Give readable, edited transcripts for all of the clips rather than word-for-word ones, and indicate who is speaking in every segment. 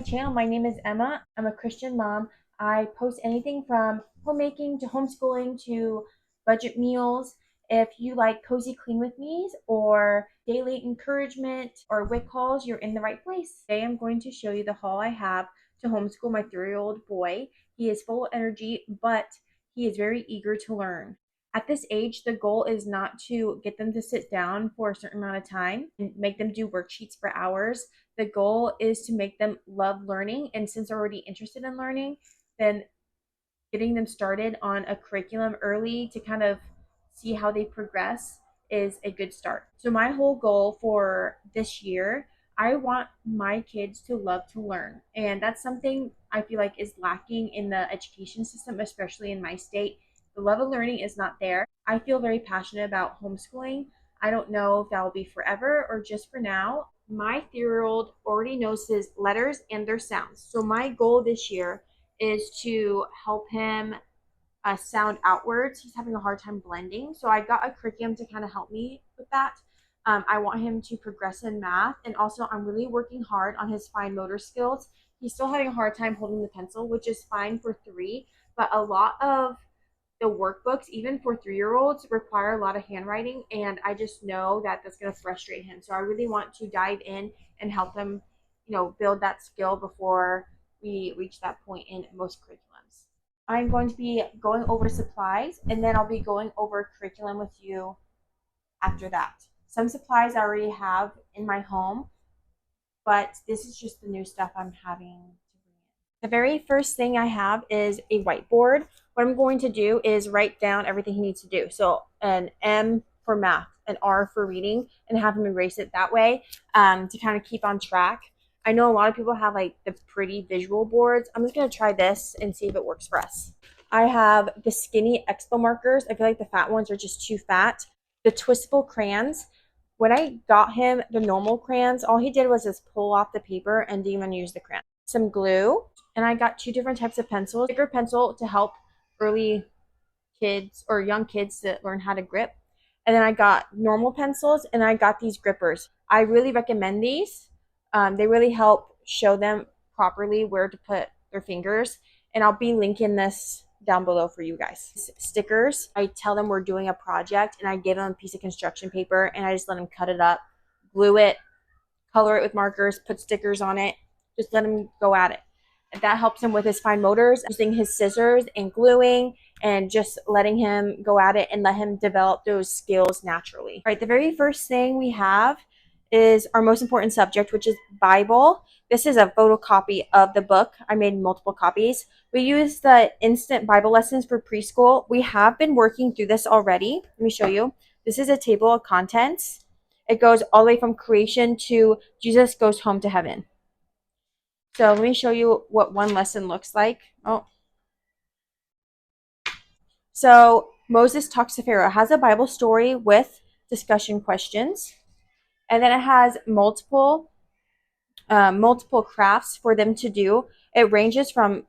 Speaker 1: channel. My name is Emma. I'm a Christian mom. I post anything from homemaking to homeschooling to budget meals. If you like cozy clean with me's or daily encouragement or WIC hauls, you're in the right place. Today I'm going to show you the haul I have to homeschool my 3-year-old boy. He is full of energy, but he is very eager to learn. At this age, the goal is not to get them to sit down for a certain amount of time and make them do worksheets for hours. The goal is to make them love learning. And since they're already interested in learning, then getting them started on a curriculum early to kind of see how they progress is a good start. So, my whole goal for this year, I want my kids to love to learn. And that's something I feel like is lacking in the education system, especially in my state. The love of learning is not there. I feel very passionate about homeschooling. I don't know if that will be forever or just for now. My 3-year-old already knows his letters and their sounds. So, my goal this year is to help him sound outwards. He's having a hard time blending. So I got a curriculum to kind of help me with that. I want him to progress in math. And also, I'm really working hard on his fine motor skills. He's still having a hard time holding the pencil, which is fine for 3. But a lot of the workbooks, even for 3-year-olds, require a lot of handwriting. And I just know that that's going to frustrate him. So I really want to dive in and help him, build that skill before we reach that point in most curriculums. I'm going to be going over supplies and then I'll be going over curriculum with you after that. Some supplies I already have in my home, but this is just the new stuff I'm having to bring in. The very first thing I have is a whiteboard. What I'm going to do is write down everything he needs to do. So an M for math, an R for reading, and have him erase it that way to kind of keep on track. I know a lot of people have like the pretty visual boards. I'm just going to try this and see if it works for us. I have the skinny expo markers. I feel like the fat ones are just too fat. The twistable crayons. When I got him the normal crayons, all he did was just pull off the paper and didn't even use the crayon. Some glue. And I got 2 different types of pencils. Bigger pencil to help early kids or young kids to learn how to grip. And then I got normal pencils and I got these grippers. I really recommend these. They really help show them properly where to put their fingers. And I'll be linking this down below for you guys. Stickers. I tell them we're doing a project and I give them a piece of construction paper and I just let them cut it up, glue it, color it with markers, put stickers on it. Just let him go at it. That helps him with his fine motors, using his scissors and gluing and just letting him go at it and let him develop those skills naturally. All right, the very first thing we have is our most important subject, which is Bible. This is a photocopy of the book. I made multiple copies. We use the instant Bible lessons for preschool. We have been working through this already. Let me show you. This is a table of contents. It goes all the way from creation to Jesus goes home to heaven. So let me show you what one lesson looks like. So Moses talks to Pharaoh. It has a Bible story with discussion questions. And then it has multiple crafts for them to do. It ranges from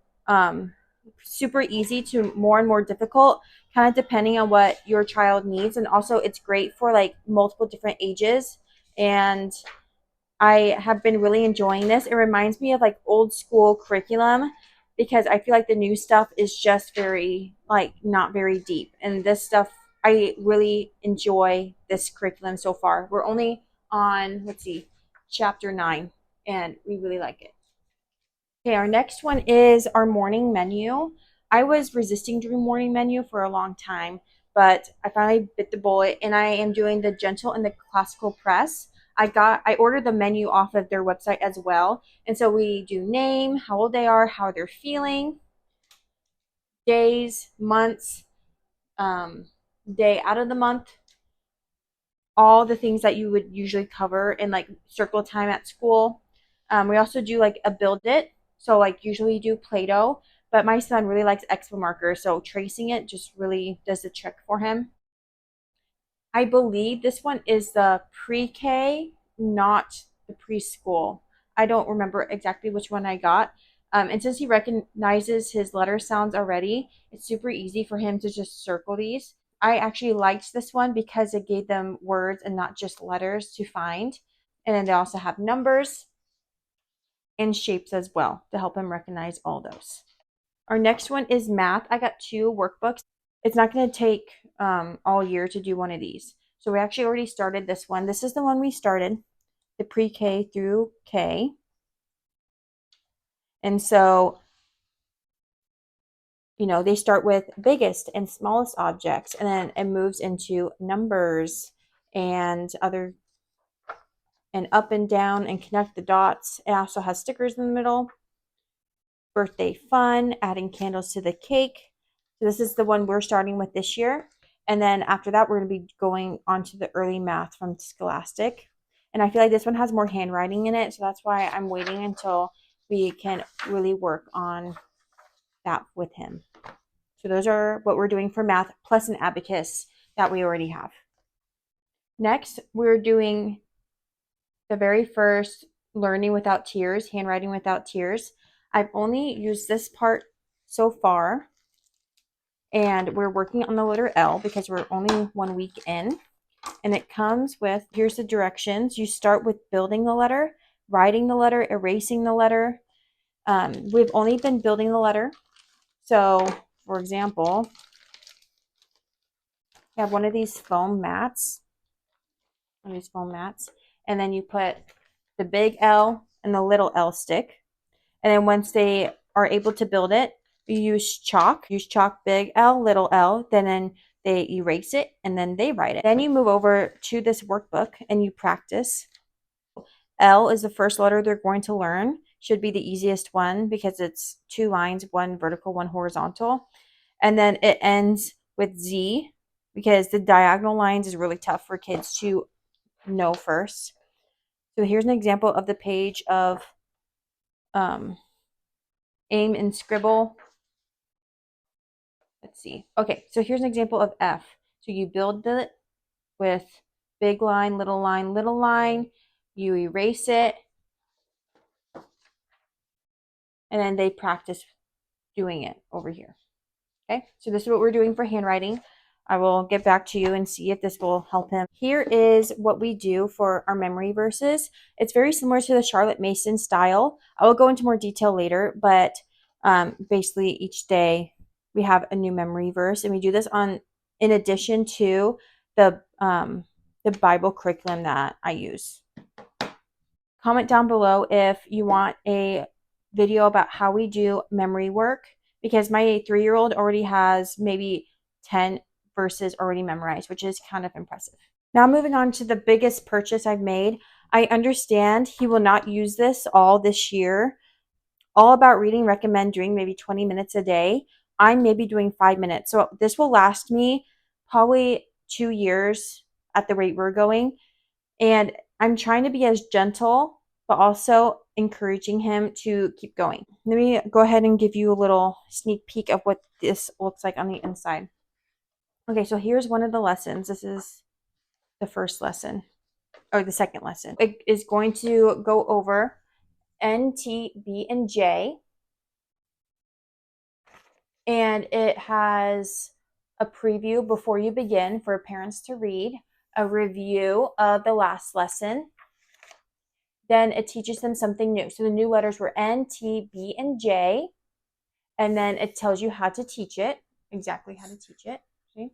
Speaker 1: super easy to more and more difficult, kind of depending on what your child needs. And also it's great for like multiple different ages. And I have been really enjoying this. It reminds me of like old school curriculum because I feel like the new stuff is just very like not very deep. And this stuff, I really enjoy this curriculum so far. We're only on, let's see, chapter 9, and we really like it. Okay, our next one is our morning menu. I was resisting doing morning menu for a long time, but I finally bit the bullet and I am doing the gentle and the classical press. I ordered the menu off of their website as well. And so we do name, how old they are, how they're feeling, days, months, day out of the month, all the things that you would usually cover in like circle time at school. We also do like a build it. So like usually do Play-Doh, but my son really likes Expo markers. So tracing it just really does the trick for him. I believe this one is the pre-K, not the preschool. I don't remember exactly which one I got. And since he recognizes his letter sounds already, it's super easy for him to just circle these. I actually liked this one because it gave them words and not just letters to find. And then they also have numbers. and shapes as well to help him recognize all those. Our next one is math. I got 2 workbooks. It's not going to take all year to do one of these. So we actually already started this one. This is the one we started, the pre-K through K. And so, they start with biggest and smallest objects, and then it moves into numbers and other, and up and down, and connect the dots. It also has stickers in the middle. Birthday fun, adding candles to the cake. So this is the one we're starting with this year. And then after that, we're going to be going on to the early math from Scholastic. And I feel like this one has more handwriting in it. So that's why I'm waiting until we can really work on that with him. So those are what we're doing for math, plus an abacus that we already have. Next, we're doing the very first learning without tears, handwriting without tears. I've only used this part so far, and we're working on the letter L because we're only 1 week in. And it comes with, here's the directions. You start with building the letter, writing the letter, erasing the letter. We've only been building the letter. So, for example, you have one of these foam mats, and then you put the big L and the little L stick. And then once they are able to build it, you use chalk, big L, little L, then they erase it, and then they write it. Then you move over to this workbook and you practice. L is the first letter they're going to learn. Should be the easiest one because it's 2 lines, 1 vertical, 1 horizontal. And then it ends with Z because the diagonal lines is really tough for kids to know first. So here's an example of the page of aim and scribble. Let's see. Okay, so here's an example of F. So you build it with big line, little line, little line. You erase it. And then they practice doing it over here. Okay, so this is what we're doing for handwriting. I will get back to you and see if this will help him. Here is what we do for our memory verses. It's very similar to the Charlotte Mason style. I will go into more detail later, but basically each day we have a new memory verse, and we do this in addition to the Bible curriculum that I use. Comment down below if you want a video about how we do memory work, because my 3-year-old already has maybe 10 verses already memorized, which is kind of impressive. Now moving on to the biggest purchase I've made. I understand he will not use this all this year. All About Reading recommend doing maybe 20 minutes a day. I'm maybe doing 5 minutes. So this will last me probably 2 years at the rate we're going. And I'm trying to be as gentle, but also encouraging him to keep going. Let me go ahead and give you a little sneak peek of what this looks like on the inside. Okay, so here's one of the lessons. This is the first lesson, or the second lesson. It is going to go over N, T, B, and J. And it has a preview before you begin for parents to read, a review of the last lesson. Then it teaches them something new. So the new letters were N, T, B, and J. And then it tells you how to teach it, exactly how to teach it. See?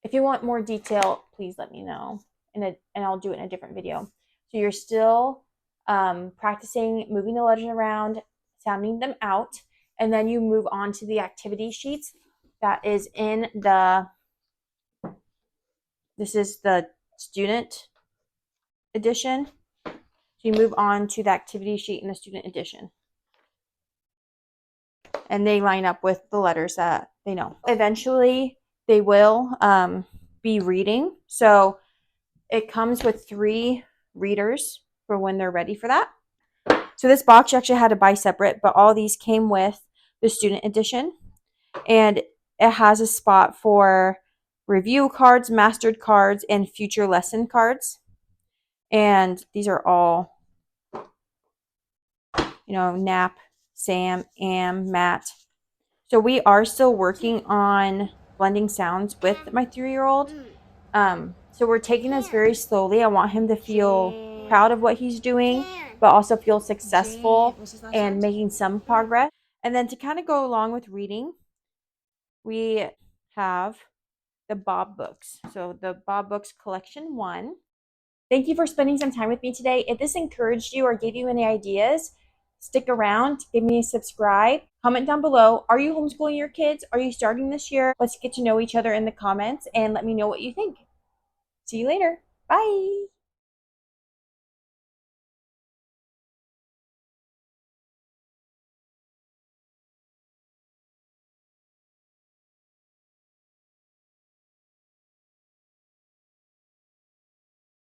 Speaker 1: If you want more detail, please let me know, and I'll do it in a different video. So you're still practicing moving the letters around, sounding them out, and then you move on to the activity sheets that is in this is the student edition. So you move on to the activity sheet in the student edition. And they line up with the letters that they know. Eventually, they will be reading. So it comes with 3 readers for when they're ready for that. So this box you actually had to buy separate, but all these came with the student edition. And it has a spot for review cards, mastered cards, and future lesson cards. And these are all, Nap, Sam, Am, Matt. So we are still working on blending sounds with my 3-year-old. So we're taking this very slowly. I want him to feel proud of what he's doing. but also feel successful and making some progress. And then to kind of go along with reading, we have the Bob books. So the Bob books collection 1. Thank you for spending some time with me today. If this encouraged you or gave you any ideas, stick around, give me a subscribe, comment down below. Are you homeschooling your kids? Are you starting this year? Let's get to know each other in the comments and let me know what you think. See you later. Bye.